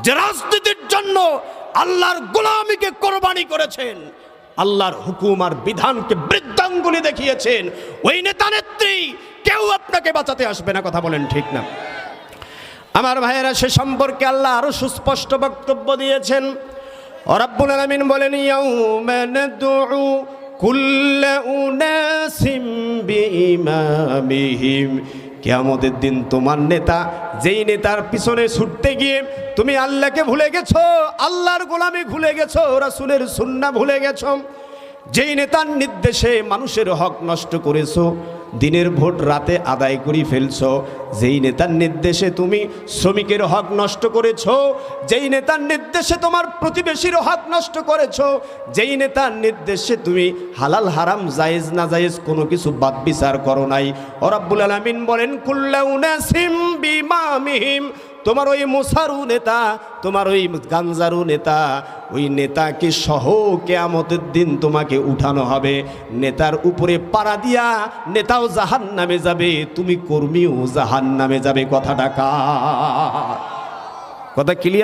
যে রাজনীতির জন্য আল্লাহর গোলামীকে কোরবানি করেছেন, আল্লাহর হুকুম আর বিধানকে বৃদ্ধাঙ্গুলি দেখিয়েছেন, ওই নেতা নেত্রী কেউ আপনাকে বাঁচাতে আসবে না। কথা বলেন ঠিক না? আমার ভাইয়েরা, সে সম্পর্কে আল্লাহ আরো সুস্পষ্ট বক্তব্য দিয়েছেন। রব্বুল আলামিন বলেন, ইয়াউমা নাদউ কুল্লা উনাসিম বিইমামিহিম। কিয়ামতের দিন তোমার নেতা, যেই নেতার পিছনে ছুটতে গিয়ে তুমি আল্লাহকে ভুলে গেছো, আল্লাহর গোলামি ভুলে গেছো, রাসূলের সুন্নাহ ভুলে গেছো, যেই নেতার নির্দেশে মানুষের হক নষ্ট করেছো, দিনের ভোট রাতে আদায় করে ফেলছো, যেই নেতার নির্দেশে তুমি শ্রমিকের হক নষ্ট করেছো, যেই নেতার নির্দেশে তোমার প্রতিবেশীর হক নষ্ট করেছো, যেই নেতার নির্দেশে তুমি হালাল হারাম জায়েজ না জায়েজ কোনো কিছু বাদ বিচার করো নাই। রব্বুল আলামিন বলেন, কুল্লু উনাসিম বিইমামিহিম। তোমার ওই মুসারু নেতা, তোমার ওই গাঞ্জারু নেতা, ওই নেতাকে সহ কিয়ামতের দিন তোমাকে উঠানো হবে। নেতার উপরে পাড়া দিয়া নেতাও জাহান্নামে যাবে, তুমি কর্মীও জাহান্নামে যাবে। কথাটা কার কথা? ক্লিয়ার?